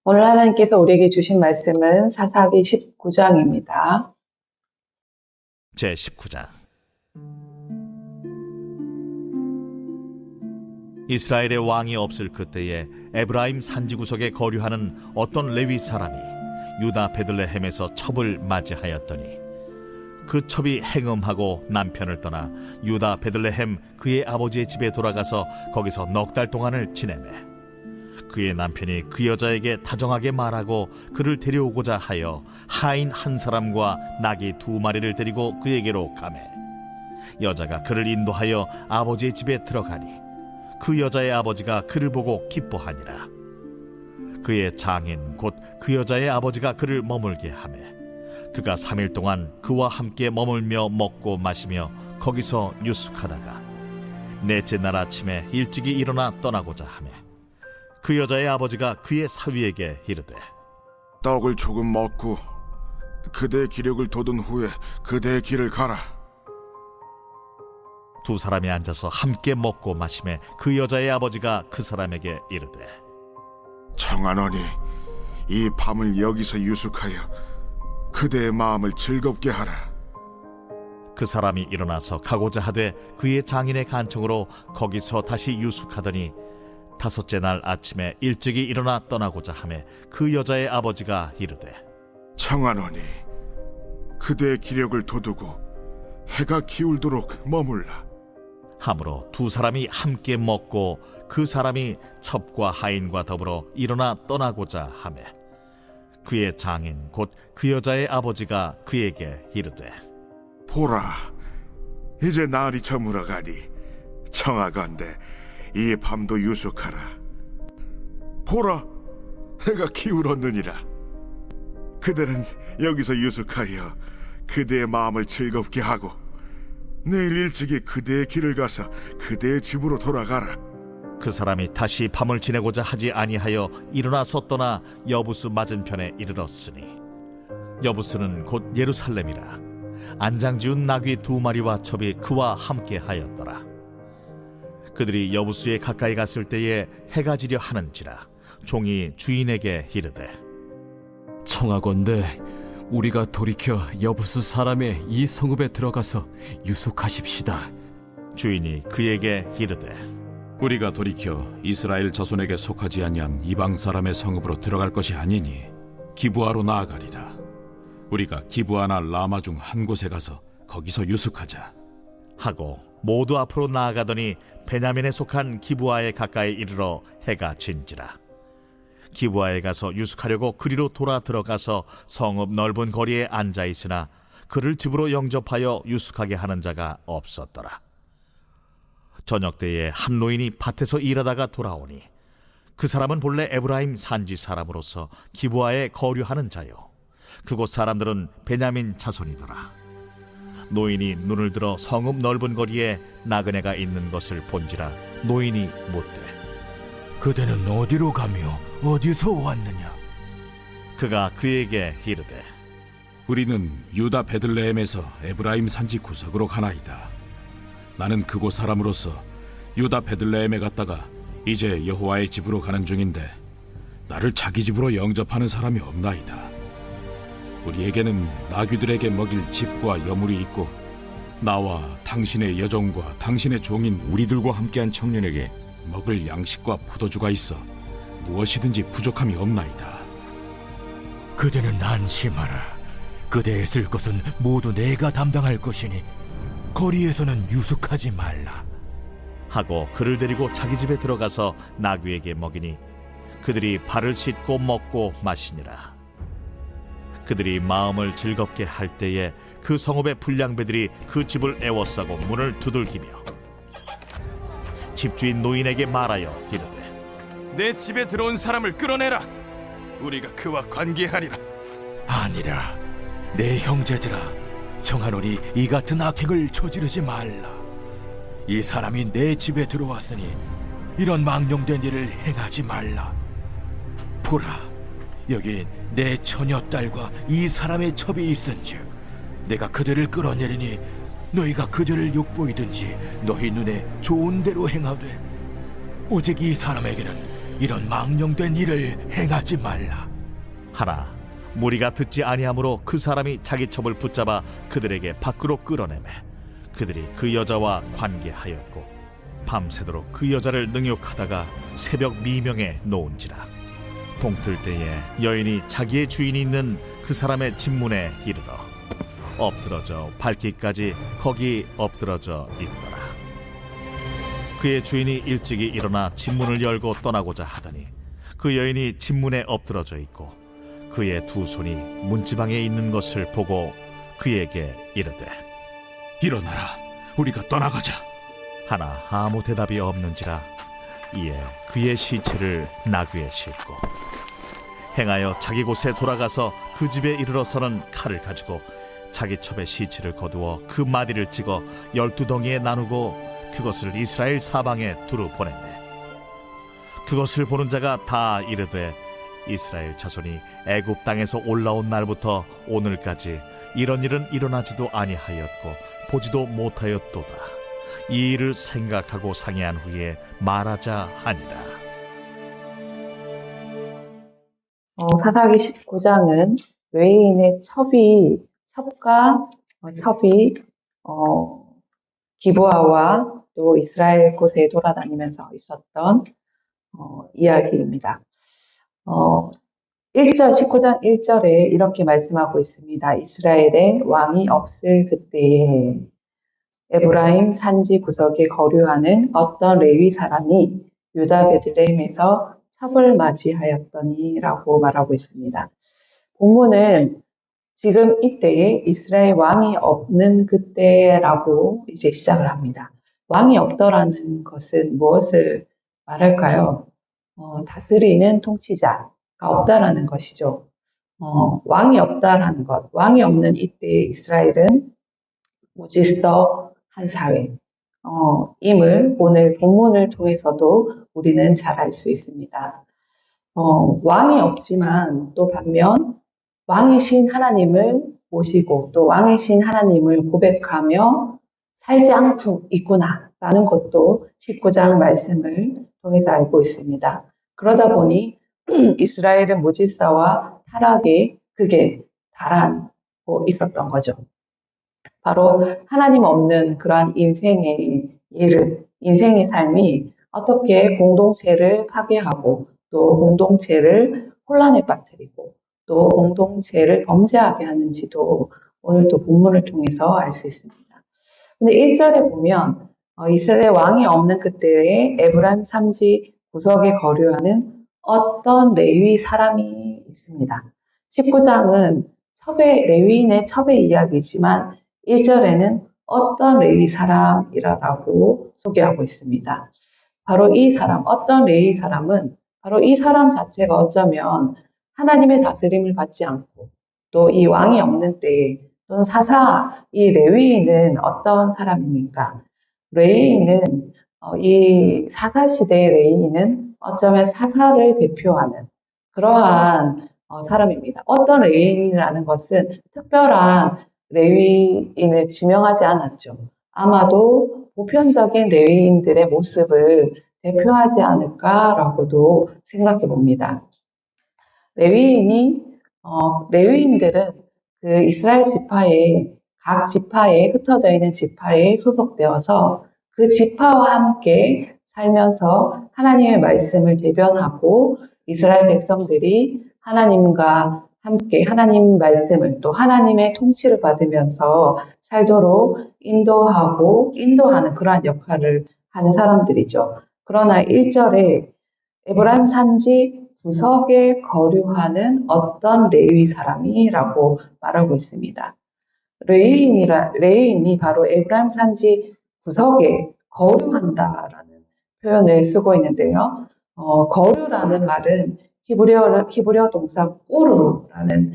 오늘 하나님께서 우리에게 주신 말씀은 사사기 19장입니다. 제19장. 이스라엘의 왕이 없을 그때에 에브라임 산지구석에 거류하는 어떤 레위 사람이 유다 베들레헴에서 첩을 맞이하였더니 그 첩이 행음하고 남편을 떠나 유다 베들레헴 그의 아버지의 집에 돌아가서 거기서 넉 달 동안을 지내매 그의 남편이 그 여자에게 다정하게 말하고 그를 데려오고자 하여 하인 한 사람과 나귀 2마리를 데리고 그에게로 가매 여자가 그를 인도하여 아버지의 집에 들어가니 그 여자의 아버지가 그를 보고 기뻐하니라. 그의 장인 곧 그 여자의 아버지가 그를 머물게 하매 그가 3일 동안 그와 함께 머물며 먹고 마시며 거기서 유숙하다가 넷째 날 아침에 일찍이 일어나 떠나고자 하매 그 여자의 아버지가 그의 사위에게 이르되 떡을 조금 먹고 그대의 기력을 돋운 후에 그대의 길을 가라. 두 사람이 앉아서 함께 먹고 마시매 그 여자의 아버지가 그 사람에게 이르되 청하노니 이 밤을 여기서 유숙하여 그대의 마음을 즐겁게 하라. 그 사람이 일어나서 가고자 하되 그의 장인의 간청으로 거기서 다시 유숙하더니 5째 날 아침에 일찍이 일어나 떠나고자 하매 그 여자의 아버지가 이르되 청하노니 그대의 기력을 돋우고 해가 기울도록 머물라. 하므로 두 사람이 함께 먹고 그 사람이 첩과 하인과 더불어 일어나 떠나고자 하매 그의 장인 곧 그 여자의 아버지가 그에게 이르되 보라, 이제 날이 저물어가니 청하건대 이 밤도 유숙하라. 보라, 해가 기울었느니라. 그대는 여기서 유숙하여 그대의 마음을 즐겁게 하고 내일 일찍이 그대의 길을 가서 그대의 집으로 돌아가라. 그 사람이 다시 밤을 지내고자 하지 아니하여 일어나서 떠나 여부스 맞은편에 이르렀으니 여부스는 곧 예루살렘이라. 안장지운 나귀 2마리와 첩이 그와 함께 하였더라. 그들이 여부스에 가까이 갔을 때에 해가 지려 하는지라 종이 주인에게 이르되 청하건대 우리가 돌이켜 여부수 사람의 이 성읍에 들어가서 유숙하십시다. 주인이 그에게 이르되 우리가 돌이켜 이스라엘 자손에게 속하지 아니한 이방 사람의 성읍으로 들어갈 것이 아니니 기브아로 나아가리라. 우리가 기브아나 라마 중 한 곳에 가서 거기서 유숙하자 하고 모두 앞으로 나아가더니 베냐민에 속한 기브아에 가까이 이르러 해가 진지라. 기브아에 가서 유숙하려고 그리로 돌아 들어가서 성읍 넓은 거리에 앉아 있으나 그를 집으로 영접하여 유숙하게 하는 자가 없었더라. 저녁 때에 한 노인이 밭에서 일하다가 돌아오니 그 사람은 본래 에브라임 산지 사람으로서 기브아에 거류하는 자요 그곳 사람들은 베냐민 자손이더라. 노인이 눈을 들어 성읍 넓은 거리에 나그네가 있는 것을 본지라 노인이 묻되 그대는 어디로 가며 어디서 왔느냐? 그가 그에게 이르되 우리는 유다 베들레헴에서 에브라임 산지 구석으로 가나이다. 나는 그곳 사람으로서 유다 베들레헴에 갔다가 이제 여호와의 집으로 가는 중인데 나를 자기 집으로 영접하는 사람이 없나이다. 우리에게는 나귀들에게 먹일 집과 여물이 있고 나와 당신의 여종과 당신의 종인 우리들과 함께한 청년에게 먹을 양식과 포도주가 있어 무엇이든지 부족함이 없나이다. 그대는 안심하라. 그대의 쓸 것은 모두 내가 담당할 것이니 거리에서는 유숙하지 말라. 하고 그를 데리고 자기 집에 들어가서 나귀에게 먹이니 그들이 발을 씻고 먹고 마시니라. 그들이 마음을 즐겁게 할 때에 그 성읍의 불량배들이 그 집을 애워싸고 문을 두들기며 집주인 노인에게 말하여 이르되 내 집에 들어온 사람을 끌어내라. 우리가 그와 관계하리라. 아니라 내 형제들아, 청하노니 이 같은 악행을 저지르지 말라. 이 사람이 내 집에 들어왔으니 이런 망령된 일을 행하지 말라. 보라, 여기 내 처녀딸과 이 사람의 첩이 있은즉 내가 그들을 끌어내리니 너희가 그들을 욕보이든지 너희 눈에 좋은 대로 행하되 오직 이 사람에게는 이런 망령된 일을 행하지 말라. 하나 무리가 듣지 아니하므로 그 사람이 자기 첩을 붙잡아 그들에게 밖으로 끌어내매 그들이 그 여자와 관계하였고 밤새도록 그 여자를 능욕하다가 새벽 미명에 놓은지라. 동틀 때에 여인이 자기의 주인이 있는 그 사람의 집문에 이르러 엎드러져 밟기까지 거기 엎드러져 있더라. 그의 주인이 일찍이 일어나 집문을 열고 떠나고자 하더니 그 여인이 집문에 엎드러져 있고 그의 두 손이 문지방에 있는 것을 보고 그에게 이르되 일어나라, 우리가 떠나가자. 하나 아무 대답이 없는지라. 이에 그의 시체를 나귀에 싣고 행하여 자기 곳에 돌아가서 그 집에 이르러서는 칼을 가지고 자기 첩의 시체를 거두어 그 마디를 찍어 12덩이에 나누고 그것을 이스라엘 사방에 두루 보냈네. 그것을 보는 자가 다 이르되 이스라엘 자손이 애굽 땅에서 올라온 날부터 오늘까지 이런 일은 일어나지도 아니하였고 보지도 못하였도다. 이 일을 생각하고 상의한 후에 말하자 하니라. 사사기 19장은 레위인의 첩과 첩이 기브아와 또 이스라엘 곳에 돌아다니면서 있었던 이야기입니다. 19장 1절에 이렇게 말씀하고 있습니다. 이스라엘에 왕이 없을 그때에 에브라임 산지 구석에 거류하는 어떤 레위 사람이 유다 베들레헴에서 첩을 맞이하였더니 라고 말하고 있습니다. 본문은 지금 이때에 이스라엘 왕이 없는 그때라고 이제 시작을 합니다. 왕이 없더라는 것은 무엇을 말할까요? 다스리는 통치자가 없다라는 것이죠. 왕이 없다라는 것, 왕이 없는 이때에 이스라엘은 무질서한 사회, 임을 오늘 본문을 통해서도 우리는 잘 알 수 있습니다. 왕이 없지만 또 반면 왕이신 하나님을 모시고 또 왕이신 하나님을 고백하며 살지 않고 있구나라는 것도 19장 말씀을 통해서 알고 있습니다. 그러다 보니 이스라엘은 무질서와 타락의 극에 달하고 있었던 거죠. 바로 하나님 없는 그러한 인생의 인생의 삶이 어떻게 공동체를 파괴하고 또 공동체를 혼란에 빠뜨리고 또 공동체를 범죄하게 하는지도 오늘 또 본문을 통해서 알 수 있습니다. 근데 1절에 보면 이스라엘 왕이 없는 그때에 에브라임 산지 구석에 거류하는 어떤 레위 사람이 있습니다. 19장은 레위인의 첩의 이야기지만 1절에는 어떤 레위 사람이라고 소개하고 있습니다. 바로 이 사람, 어떤 레위 사람은 바로 이 사람 자체가 어쩌면 하나님의 다스림을 받지 않고 또 이 왕이 없는 때에 또는 이 레위인은 어떤 사람입니까? 레위인은 이 사사시대의 레위인은 어쩌면 사사를 대표하는 그러한 사람입니다. 어떤 레위인이라는 것은 특별한 레위인을 지명하지 않았죠. 아마도 보편적인 레위인들의 모습을 대표하지 않을까라고도 생각해 봅니다. 레위인들은 그 이스라엘 각 지파에 흩어져 있는 지파에 소속되어서 그 지파와 함께 살면서 하나님의 말씀을 대변하고 이스라엘 백성들이 하나님과 함께 하나님 말씀을 또 하나님의 통치를 받으면서 살도록 인도하는 그러한 역할을 하는 사람들이죠. 그러나 1절에 에브라임 산지 구석에 거류하는 어떤 레위 사람이라고 말하고 있습니다. 레위인이 바로 에브라임 산지 구석에 거류한다라는 표현을 쓰고 있는데요. 거류라는 말은 히브리어 동사 우르라는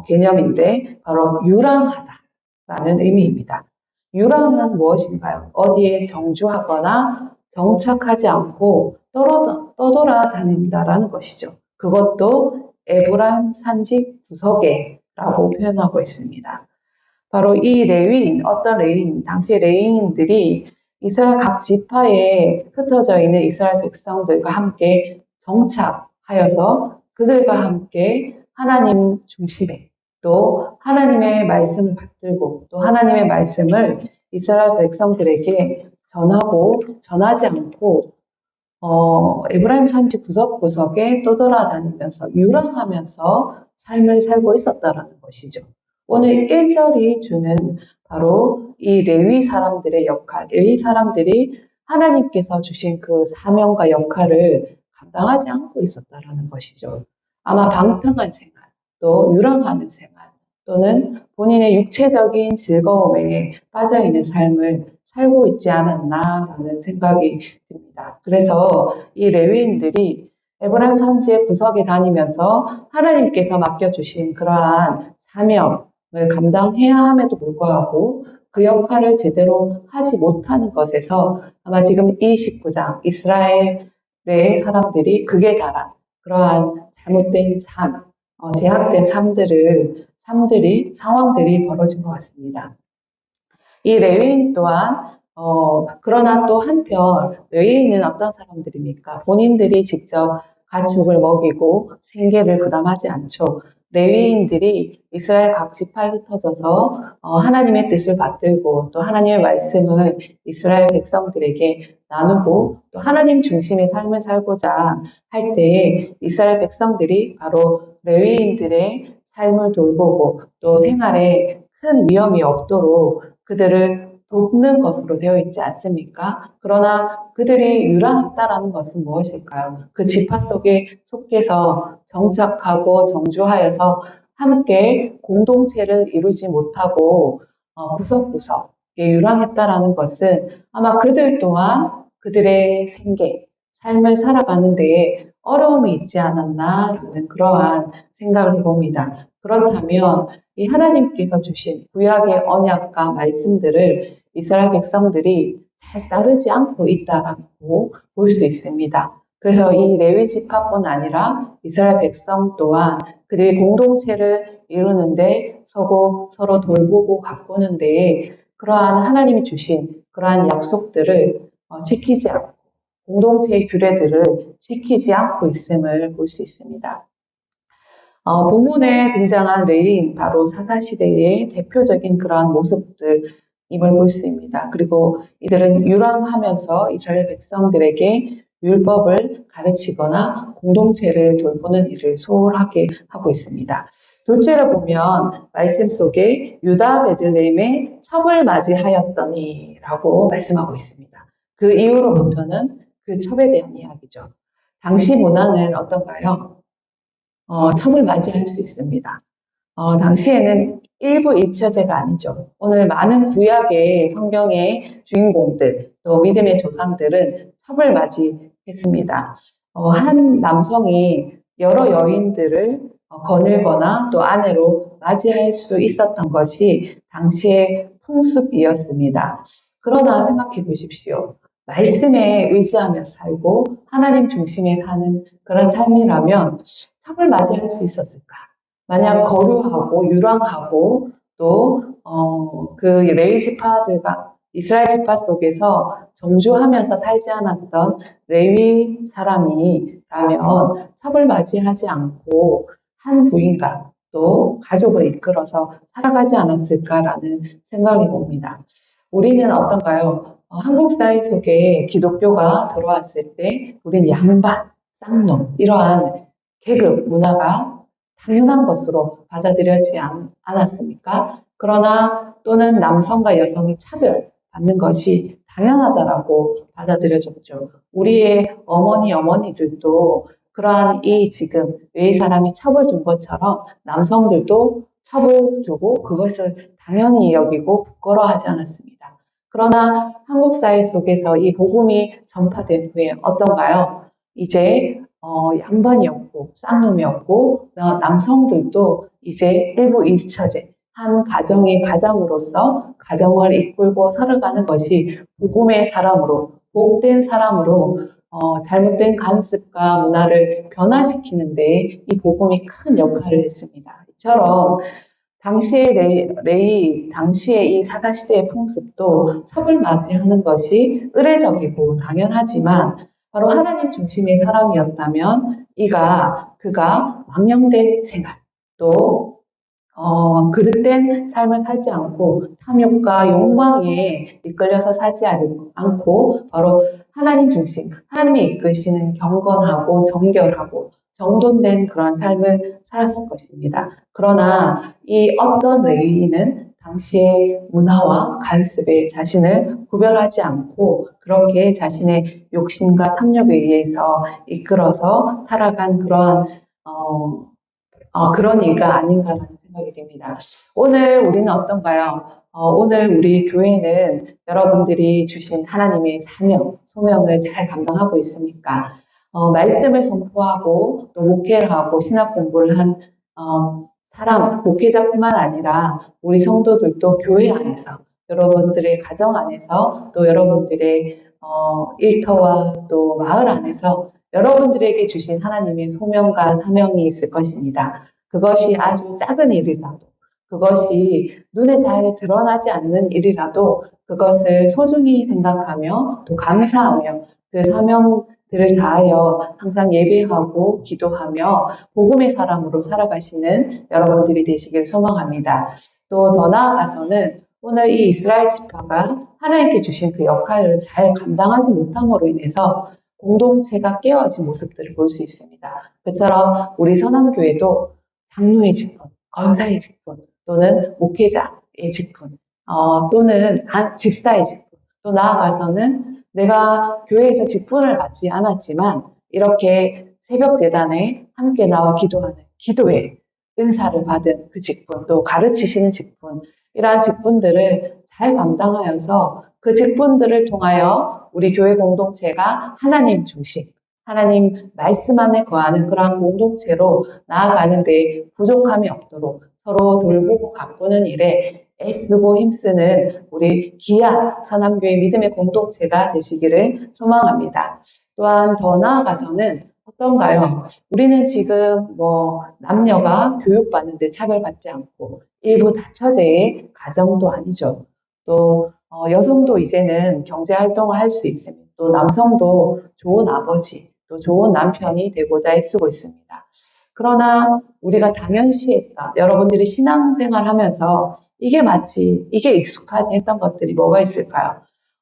개념인데 바로 유람하다라는 의미입니다. 유람은 무엇인가요? 어디에 정주하거나 정착하지 않고 떠돌아다닌다라는 것이죠. 그것도 에브라임 산지 구석에라고 표현하고 있습니다. 바로 이 당시 레위인들이 이스라엘 각 지파에 흩어져 있는 이스라엘 백성들과 함께 정착하여서 그들과 함께 하나님 중심에 또 하나님의 말씀을 받들고 또 하나님의 말씀을 이스라엘 백성들에게 전하지 않고 에브라임 산지 구석구석에 떠돌아다니면서 유랑하면서 삶을 살고 있었다라는 것이죠. 오늘 1절이 주는 바로 이 레위 사람들의 역할, 레위 사람들이 하나님께서 주신 그 사명과 역할을 감당하지 않고 있었다라는 것이죠. 아마 방탕한 생활, 또 유랑하는 생활, 또는 본인의 육체적인 즐거움에 빠져있는 삶을 살고 있지 않았나라는 생각이 듭니다. 그래서 이 레위인들이 에브라임 산지의 구석에 다니면서 하나님께서 맡겨주신 그러한 사명을 감당해야 함에도 불구하고 그 역할을 제대로 하지 못하는 것에서 아마 지금 이 19장 이스라엘의 사람들이 극에 달한 그러한 잘못된 삶, 제약된 상황들이 벌어진 것 같습니다. 이 레위인 또한 그러나 또 한편 레위인은 어떤 사람들입니까? 본인들이 직접 가축을 먹이고 생계를 부담하지 않죠. 레위인들이 이스라엘 각 지파에 흩어져서 하나님의 뜻을 받들고 또 하나님의 말씀을 이스라엘 백성들에게 나누고 또 하나님 중심의 삶을 살고자 할 때에 이스라엘 백성들이 바로 레위인들의 삶을 돌보고 또 생활에 큰 위험이 없도록 그들을 돕는 것으로 되어 있지 않습니까? 그러나 그들이 유랑했다라는 것은 무엇일까요? 그 지파 속에 속해서 정착하고 정주하여서 함께 공동체를 이루지 못하고 구석구석에 유랑했다라는 것은 아마 그들 또한 그들의 생계, 삶을 살아가는 데에 어려움이 있지 않았나라는 그러한 생각을 해봅니다. 그렇다면 이 하나님께서 주신 구약의 언약과 말씀들을 이스라엘 백성들이 잘 따르지 않고 있다라고 볼 수 있습니다. 그래서 이 레위 지파뿐 아니라 이스라엘 백성 또한 그들이 공동체를 이루는데 서로 돌보고 가꾸는 데에 그러한 하나님이 주신 그러한 약속들을 지키지 않고 공동체의 규례들을 지키지 않고 있음을 볼 수 있습니다. 본문에 등장한 레위인 바로 사사시대의 대표적인 그러한 모습들임을 볼 수 있습니다. 그리고 이들은 유랑하면서 이스라엘 백성들에게 율법을 가르치거나 공동체를 돌보는 일을 소홀하게 하고 있습니다. 둘째로 보면 말씀 속에 유다 베들레헴에 첩을 맞이하였더니 라고 말씀하고 있습니다. 그 이후로부터는 그 첩에 대한 이야기죠. 당시 문화는 어떤가요? 첩을 맞이할 수 있습니다. 당시에는 일부일처제가 아니죠. 오늘 많은 구약의 성경의 주인공들, 또 믿음의 조상들은 첩을 맞이했습니다. 한 남성이 여러 여인들을 거닐거나 또 아내로 맞이할 수 있었던 것이 당시의 풍습이었습니다. 그러나 생각해 보십시오. 말씀에 의지하며 살고 하나님 중심에 사는 그런 삶이라면 첩을 맞이할 수 있었을까? 만약 거류하고 유랑하고 또 그 레위 지파들과 이스라엘 지파 속에서 정주하면서 살지 않았던 레위 사람이라면 첩을 맞이하지 않고 한 부인과 또 가족을 이끌어서 살아가지 않았을까라는 생각이 봅니다. 우리는 어떤가요? 한국 사회 속에 기독교가 들어왔을 때 우리는 양반, 쌍놈 이러한 계급 문화가 당연한 것으로 받아들여지지 않았습니까? 그러나 또는 남성과 여성이 차별받는 것이 당연하다라고 받아들여졌죠. 우리의 어머니들도 그러한 이 지금 외의 사람이 첩을 둔 것처럼 남성들도 첩을 두고 그것을 당연히 여기고 부끄러워하지 않았습니다. 그러나 한국 사회 속에서 이 복음이 전파된 후에 어떤가요? 이제 양반이었고 쌍놈이었고 남성들도 이제 일부 일처제 한 가정의 가장으로서 가정을 이끌고 살아가는 것이 복음의 사람으로 복된 사람으로 잘못된 관습과 문화를 변화시키는 데 이 복음이 큰 역할을 했습니다. 이처럼 당시의 당시의 이 사사시대의 풍습도 첩을 맞이하는 것이 의례적이고 당연하지만 바로 하나님 중심의 사람이었다면 그가 망령된 생활, 또 그릇된 삶을 살지 않고 탐욕과 욕망에 이끌려서 살지 않고 바로 하나님 중심, 하나님이 이끄시는 경건하고 정결하고 정돈된 그런 삶을 살았을 것입니다. 그러나 이 어떤 레위인은 당시의 문화와 관습에 자신을 구별하지 않고 그렇게 자신의 욕심과 탐욕에 의해서 이끌어서 살아간 그런 일가 아닌가라는 생각이 듭니다. 오늘 우리는 어떤가요? 오늘 우리 교회는 여러분들이 주신 하나님의 사명, 소명을 잘 감당하고 있습니까? 말씀을 선포하고 또 목회를 하고 신학 공부를 한 목회자뿐만 아니라 우리 성도들도 교회 안에서 여러분들의 가정 안에서 또 여러분들의 일터와 또 마을 안에서 여러분들에게 주신 하나님의 소명과 사명이 있을 것입니다. 그것이 아주 작은 일이라도, 그것이 눈에 잘 드러나지 않는 일이라도 그것을 소중히 생각하며 또 감사하며 그 사명들을 다하여 항상 예배하고 기도하며 복음의 사람으로 살아가시는 여러분들이 되시길 소망합니다. 또 더 나아가서는 오늘 이 이스라엘 지파가 하나님께 주신 그 역할을 잘 감당하지 못함으로 인해서 공동체가 깨어진 모습들을 볼 수 있습니다. 그처럼 우리 선함교회도 장로의 직분, 권사의 직분, 또는 목회자의 직분, 또는 집사의 직분, 또 나아가서는 내가 교회에서 직분을 받지 않았지만 이렇게 새벽 재단에 함께 나와 기도하는 기도의 은사를 받은 그 직분, 또 가르치시는 직분, 이러한 직분들을 잘 감당하여서 그 직분들을 통하여 우리 교회 공동체가 하나님 중심, 하나님 말씀 안에 거하는 그러한 공동체로 나아가는 데 부족함이 없도록 서로 돌보고 가꾸는 일에 애쓰고 힘쓰는 우리 귀한 선함교회 믿음의 공동체가 되시기를 소망합니다. 또한 더 나아가서는 어떤가요? 우리는 지금 남녀가 교육받는데 차별받지 않고 일부 다처제의 가정도 아니죠. 또 여성도 이제는 경제활동을 할 수 있습니다. 또 남성도 좋은 아버지, 또 좋은 남편이 되고자 애쓰고 있습니다. 그러나 우리가 당연시했다. 여러분들이 신앙생활 하면서 이게 맞지, 이게 익숙하지 했던 것들이 뭐가 있을까요?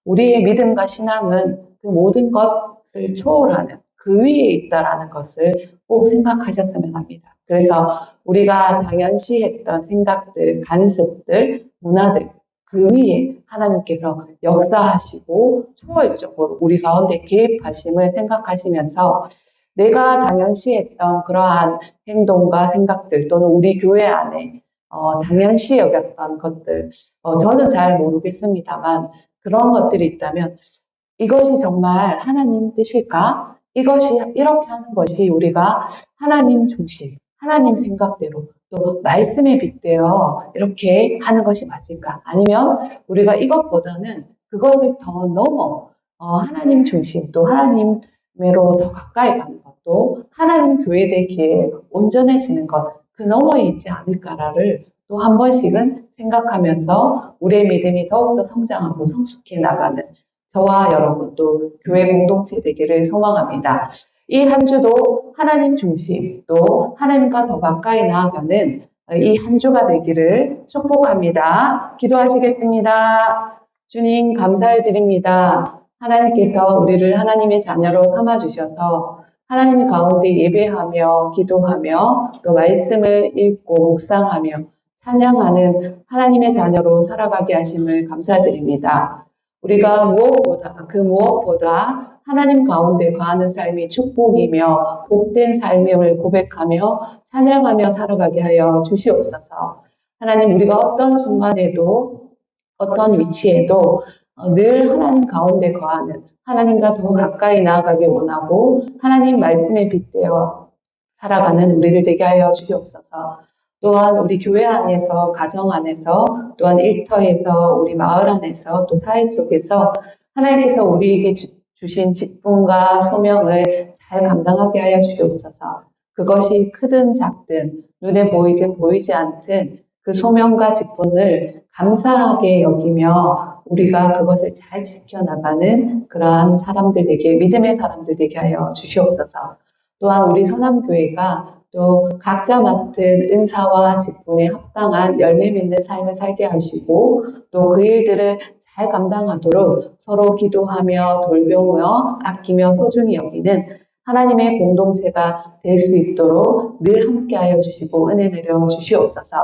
우리의 믿음과 신앙은 그 모든 것을 초월하는 그 위에 있다라는 것을 꼭 생각하셨으면 합니다. 그래서 우리가 당연시했던 생각들, 관습들, 문화들 그 위에 하나님께서 역사하시고 초월적으로 우리 가운데 개입하심을 생각하시면서 내가 당연시했던 그러한 행동과 생각들 또는 우리 교회 안에 당연시 여겼던 것들 저는 잘 모르겠습니다만 그런 것들이 있다면 이것이 정말 하나님 뜻일까? 이것이 이렇게 하는 것이 우리가 하나님 중심, 하나님 생각대로 또 말씀에 빗대어 이렇게 하는 것이 맞을까? 아니면 우리가 이것보다는 그것을 더 넘어 하나님 중심 또 하나님으로 더 가까이 가는 것도 하나님 교회 되기에 온전해지는 것 그 너머에 있지 않을까를 또 한 번씩은 생각하면서 우리의 믿음이 더욱더 성장하고 성숙해 나가는 저와 여러분 또 교회 공동체 되기를 소망합니다. 이 한 주도 하나님 중심 또 하나님과 더 가까이 나아가는 이 한 주가 되기를 축복합니다. 기도하시겠습니다. 주님 감사를 드립니다. 하나님께서 우리를 하나님의 자녀로 삼아주셔서 하나님 가운데 예배하며 기도하며 또 말씀을 읽고 묵상하며 찬양하는 하나님의 자녀로 살아가게 하심을 감사드립니다. 우리가 무엇보다 하나님 가운데 거하는 삶이 축복이며 복된 삶임을 고백하며 찬양하며 살아가게 하여 주시옵소서. 하나님 우리가 어떤 순간에도 어떤 위치에도 늘 하나님 가운데 거하는 하나님과 더 가까이 나아가길 원하고 하나님 말씀에 빗대어 살아가는 우리를 되게 하여 주시옵소서. 또한 우리 교회 안에서 가정 안에서 또한 일터에서 우리 마을 안에서 또 사회 속에서 하나님께서 우리에게 주신 직분과 소명을 잘 감당하게 하여 주시옵소서. 그것이 크든 작든 눈에 보이든 보이지 않든 그 소명과 직분을 감사하게 여기며 우리가 그것을 잘 지켜나가는 그러한 사람들 되게, 믿음의 사람들 되게 하여 주시옵소서. 또한 우리 서남교회가 또 각자 맡은 은사와 직분에 합당한 열매 맺는 삶을 살게 하시고 또 그 일들을 잘 감당하도록 서로 기도하며 돌보며 아끼며 소중히 여기는 하나님의 공동체가 될 수 있도록 늘 함께하여 주시고 은혜 내려 주시옵소서.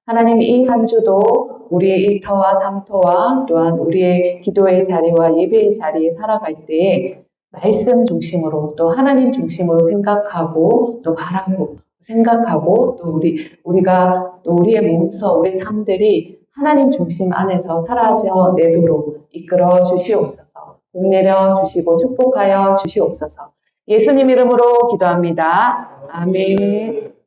하나님, 이 한 주도 우리의 일터와 삶터와 또한 우리의 기도의 자리와 예배의 자리에 살아갈 때에 말씀 중심으로 또 하나님 중심으로 생각하고 또 바라고 생각하고 또 우리가 또 우리의 몸소 우리의 삶들이 하나님 중심 안에서 사라져내도록 이끌어 주시옵소서. 복 내려 주시고 축복하여 주시옵소서. 예수님 이름으로 기도합니다. 아멘.